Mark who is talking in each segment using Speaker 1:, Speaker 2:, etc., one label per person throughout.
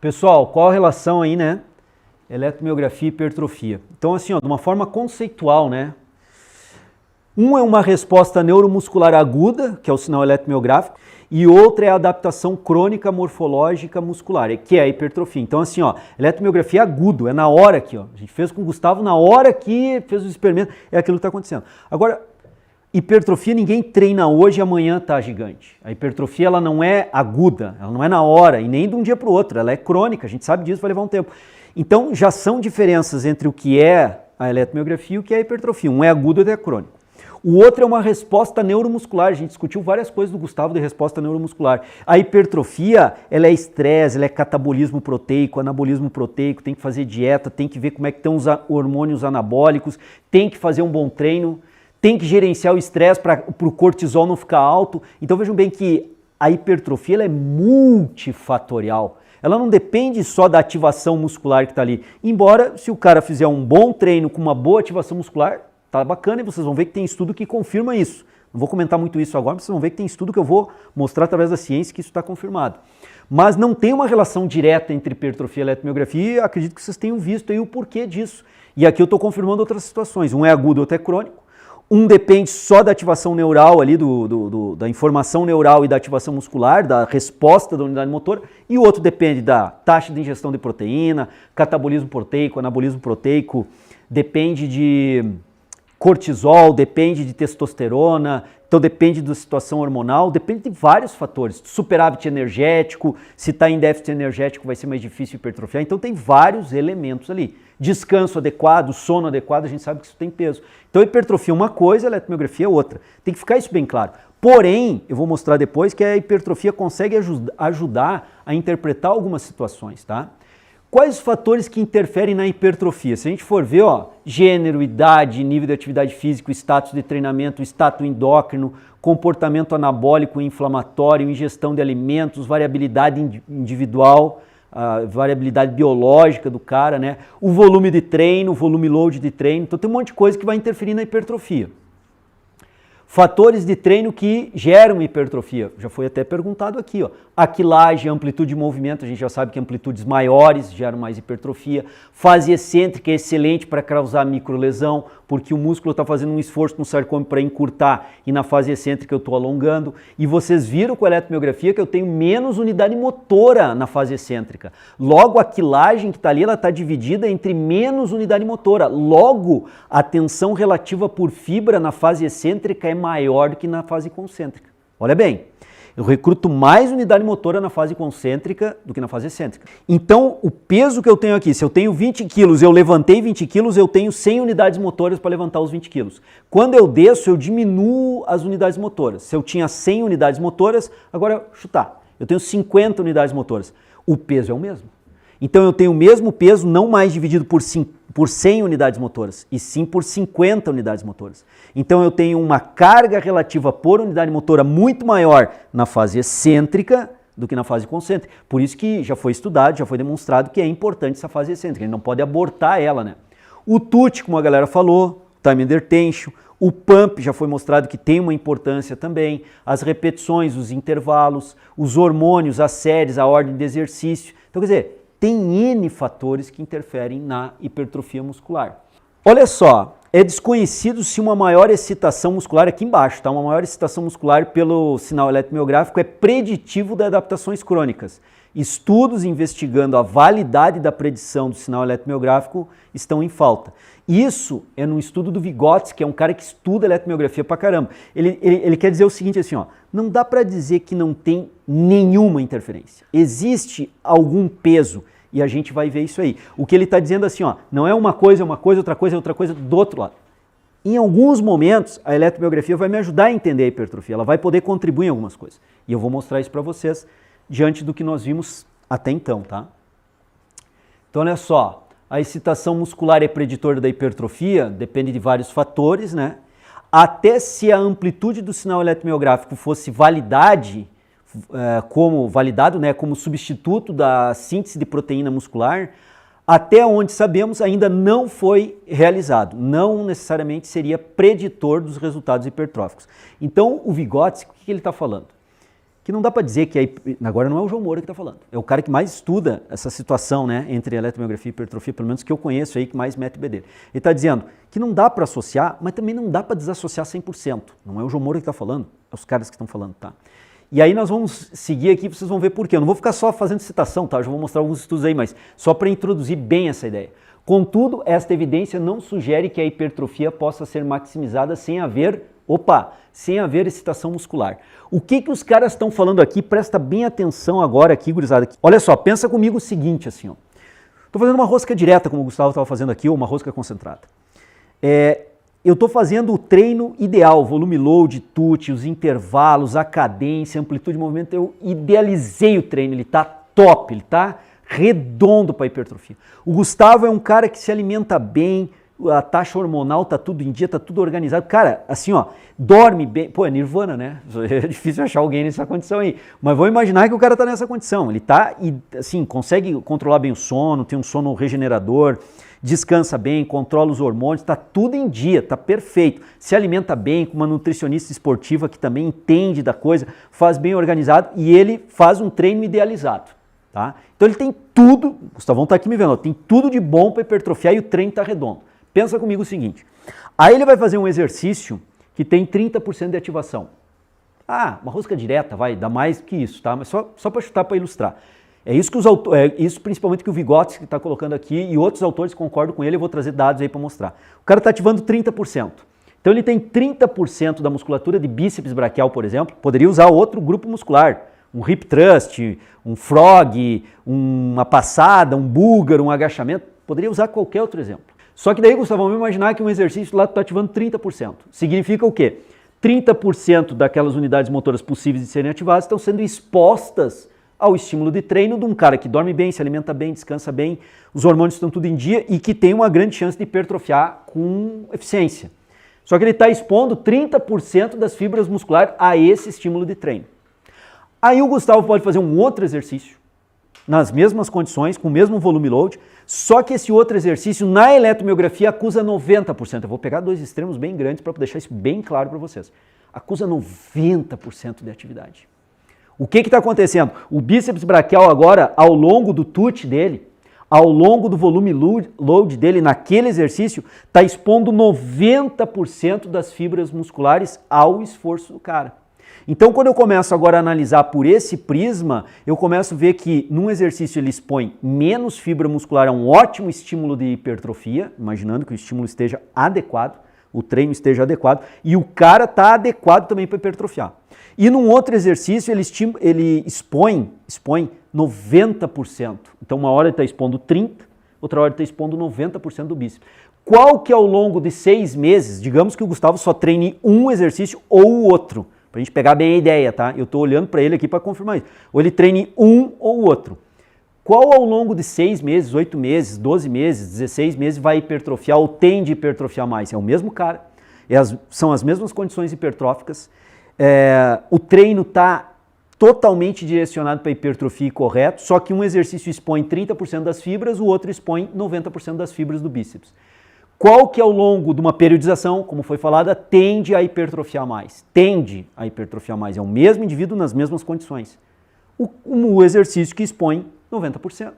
Speaker 1: Pessoal, qual a relação aí, né? Eletromiografia e hipertrofia. Então, assim, ó, de uma forma conceitual, né? Um é uma resposta neuromuscular aguda, que é o sinal eletromiográfico, e outra é a adaptação crônica morfológica muscular, que é a hipertrofia. Então, assim, ó, eletromiografia é agudo, é na hora aqui, ó. A gente fez com o Gustavo na hora que fez o experimento, é aquilo que está acontecendo. Agora, hipertrofia ninguém treina hoje e amanhã tá gigante. A hipertrofia ela não é aguda, ela não é na hora e nem de um dia para o outro, ela é crônica, a gente sabe disso, vai levar um tempo. Então já são diferenças entre o que é a eletromiografia e o que é a hipertrofia. Um é agudo e outro é crônico. O outro é uma resposta neuromuscular, a gente discutiu várias coisas do Gustavo de resposta neuromuscular. A hipertrofia, ela é estresse, ela é catabolismo proteico, anabolismo proteico, tem que fazer dieta, tem que ver como é que estão os hormônios anabólicos, tem que fazer um bom treino, tem que gerenciar o estresse para o cortisol não ficar alto. Então vejam bem que a hipertrofia ela é multifatorial. Ela não depende só da ativação muscular que está ali. Embora, se o cara fizer um bom treino com uma boa ativação muscular, tá bacana e vocês vão ver que tem estudo que confirma isso. Não vou comentar muito isso agora, mas vocês vão ver que tem estudo que eu vou mostrar através da ciência que isso está confirmado. Mas não tem uma relação direta entre hipertrofia e eletromiografia e acredito que vocês tenham visto aí o porquê disso. E aqui eu estou confirmando outras situações. Um é agudo, outro é crônico. Um depende só da ativação neural ali, da informação neural e da ativação muscular, da resposta da unidade motora, e o outro depende da taxa de ingestão de proteína, catabolismo proteico, anabolismo proteico, depende de cortisol, depende de testosterona, então depende da situação hormonal, depende de vários fatores, superávit energético, se está em déficit energético vai ser mais difícil hipertrofiar, então tem vários elementos ali. Descanso adequado, sono adequado, a gente sabe que isso tem peso. Então hipertrofia é uma coisa, eletromiografia é outra. Tem que ficar isso bem claro. Porém, eu vou mostrar depois que a hipertrofia consegue ajudar a interpretar algumas situações, tá? Quais os fatores que interferem na hipertrofia? Se a gente for ver, ó, gênero, idade, nível de atividade física, status de treinamento, status endócrino, comportamento anabólico e inflamatório, ingestão de alimentos, variabilidade individual, a variabilidade biológica do cara, né? O volume de treino, o volume load de treino, então tem um monte de coisa que vai interferir na hipertrofia. Fatores de treino que geram hipertrofia, já foi até perguntado aqui, ó. Aquilagem, amplitude de movimento, a gente já sabe que amplitudes maiores geram mais hipertrofia. Fase excêntrica é excelente para causar microlesão, porque o músculo está fazendo um esforço no sarcômero para encurtar e na fase excêntrica eu estou alongando. E vocês viram com a eletromiografia que eu tenho menos unidade motora na fase excêntrica. Logo, a quilagem que está ali, ela está dividida entre menos unidade motora. Logo, a tensão relativa por fibra na fase excêntrica é maior do que na fase concêntrica. Olha bem, eu recruto mais unidade motora na fase concêntrica do que na fase excêntrica. Então, o peso que eu tenho aqui, se eu tenho 20 quilos, eu levantei 20 quilos, eu tenho 100 unidades motoras para levantar os 20 quilos. Quando eu desço, eu diminuo as unidades motoras. Se eu tinha 100 unidades motoras, agora chutar, eu tenho 50 unidades motoras. O peso é o mesmo. Então, eu tenho o mesmo peso, não mais dividido por 100 unidades motoras, e sim por 50 unidades motoras. Então eu tenho uma carga relativa por unidade motora muito maior na fase excêntrica do que na fase concêntrica. Por isso que já foi estudado, já foi demonstrado que é importante essa fase excêntrica, a gente não pode abortar ela, né? O TUT, como a galera falou, time under tension, o pump já foi mostrado que tem uma importância também, as repetições, os intervalos, os hormônios, as séries, a ordem de exercício. Então quer dizer, tem N fatores que interferem na hipertrofia muscular. Olha só, é desconhecido se uma maior excitação muscular, aqui embaixo, tá? Uma maior excitação muscular pelo sinal eletromiográfico é preditivo de adaptações crônicas. Estudos investigando a validade da predição do sinal eletromiográfico estão em falta. Isso é num estudo do Vygotsky, que é um cara que estuda eletromiografia pra caramba. Ele quer dizer o seguinte assim, ó, não dá para dizer que não tem nenhuma interferência. Existe algum peso e a gente vai ver isso aí. O que ele está dizendo assim, ó, não é uma coisa, outra coisa do outro lado. Em alguns momentos, a eletromiografia vai me ajudar a entender a hipertrofia, ela vai poder contribuir em algumas coisas. E eu vou mostrar isso para vocês diante do que nós vimos até então, tá? Então, olha só, a excitação muscular é preditora da hipertrofia, depende de vários fatores, né? Até se a amplitude do sinal eletromiográfico fosse validado, né, como substituto da síntese de proteína muscular, até onde sabemos ainda não foi realizado, não necessariamente seria preditor dos resultados hipertróficos. Então o Vygotsky, o que ele está falando? que não dá para dizer que agora não é o João Moura que está falando, é o cara que mais estuda essa situação, né, entre eletromiografia e hipertrofia, pelo menos que eu conheço aí, que mais mete o bedelho. Ele está dizendo que não dá para associar, mas também não dá para desassociar 100%. Não é o João Moura que está falando, é os caras que estão falando, tá? E aí nós vamos seguir aqui, vocês vão ver por quê. Eu não vou ficar só fazendo citação, tá? Eu já vou mostrar alguns estudos aí, mas só para introduzir bem essa ideia. Contudo, esta evidência não sugere que a hipertrofia possa ser maximizada sem haver excitação muscular. O que os caras estão falando aqui? Presta bem atenção agora aqui, gurizada. Olha só, pensa comigo o seguinte, assim, ó. Estou fazendo uma rosca direta, como o Gustavo estava fazendo aqui, ou uma rosca concentrada. Eu estou fazendo o treino ideal, volume load, TUT, os intervalos, a cadência, a amplitude de movimento. Eu idealizei o treino, ele está top, ele está redondo para hipertrofia. O Gustavo é um cara que se alimenta bem, a taxa hormonal tá tudo em dia, tá tudo organizado. Cara, assim, ó, dorme bem. Pô, é nirvana, né? É difícil achar alguém nessa condição aí. Mas vou imaginar que o cara tá nessa condição. Ele tá, assim, consegue controlar bem o sono, tem um sono regenerador, descansa bem, controla os hormônios, tá tudo em dia, tá perfeito. Se alimenta bem, com uma nutricionista esportiva que também entende da coisa, faz bem organizado e ele faz um treino idealizado. Tá? Então ele tem tudo, o Gustavão está aqui me vendo, tem tudo de bom para hipertrofiar e o treino está redondo. Pensa comigo o seguinte, aí ele vai fazer um exercício que tem 30% de ativação. Ah, uma rosca direta, vai, dá mais que isso, tá? Mas só para chutar, para ilustrar. É isso que isso principalmente que o Vygotsky está colocando aqui e outros autores concordam com ele, eu vou trazer dados aí para mostrar. O cara está ativando 30%. Então ele tem 30% da musculatura de bíceps braquial, por exemplo, poderia usar outro grupo muscular, um hip thrust, um frog, uma passada, um búlgaro, um agachamento, poderia usar qualquer outro exemplo. Só que daí, Gustavo, vamos imaginar que um exercício lá está ativando 30%. Significa o quê? 30% daquelas unidades motoras possíveis de serem ativadas estão sendo expostas ao estímulo de treino de um cara que dorme bem, se alimenta bem, descansa bem, os hormônios estão tudo em dia e que tem uma grande chance de hipertrofiar com eficiência. Só que ele está expondo 30% das fibras musculares a esse estímulo de treino. Aí o Gustavo pode fazer um outro exercício, nas mesmas condições, com o mesmo volume load, só que esse outro exercício na eletromiografia acusa 90%. Eu vou pegar dois extremos bem grandes para deixar isso bem claro para vocês. Acusa 90% de atividade. O que está acontecendo? O bíceps braquial agora, ao longo do TUT dele, ao longo do volume load dele naquele exercício, está expondo 90% das fibras musculares ao esforço do cara. Então, quando eu começo agora a analisar por esse prisma, eu começo a ver que num exercício ele expõe menos fibra muscular a um ótimo estímulo de hipertrofia, imaginando que o estímulo esteja adequado, o treino esteja adequado, e o cara está adequado também para hipertrofiar. E num outro exercício ele expõe 90%. Então, uma hora ele está expondo 30%, outra hora ele está expondo 90% do bíceps. Qual que ao longo de 6 meses, digamos que o Gustavo só treine um exercício ou o outro, para a gente pegar bem a ideia, tá? Eu estou olhando para ele aqui para confirmar isso. Ou ele treine um ou o outro. Qual ao longo de 6 meses, 8 meses, 12 meses, 16 meses vai hipertrofiar ou tende a hipertrofiar mais? É o mesmo cara, são as mesmas condições hipertróficas, o treino está totalmente direcionado para a hipertrofia correto, só que um exercício expõe 30% das fibras, o outro expõe 90% das fibras do bíceps. Qual que ao longo de uma periodização, como foi falada, tende a hipertrofiar mais? Tende a hipertrofiar mais. É o mesmo indivíduo nas mesmas condições. O exercício que expõe 90%.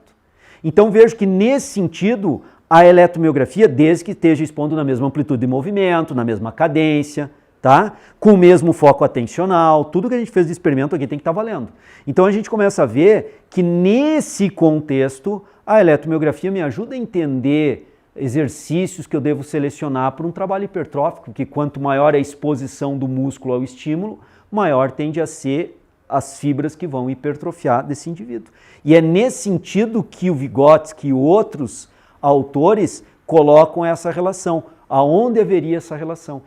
Speaker 1: Então vejo que nesse sentido a eletromiografia, desde que esteja expondo na mesma amplitude de movimento, na mesma cadência, tá? Com o mesmo foco atencional, tudo que a gente fez de experimento aqui tem que estar valendo. Então a gente começa a ver que nesse contexto a eletromiografia me ajuda a entender exercícios que eu devo selecionar para um trabalho hipertrófico, que quanto maior é a exposição do músculo ao estímulo, maior tende a ser as fibras que vão hipertrofiar desse indivíduo. E é nesse sentido que o Vygotsky e outros autores colocam essa relação. Aonde haveria essa relação?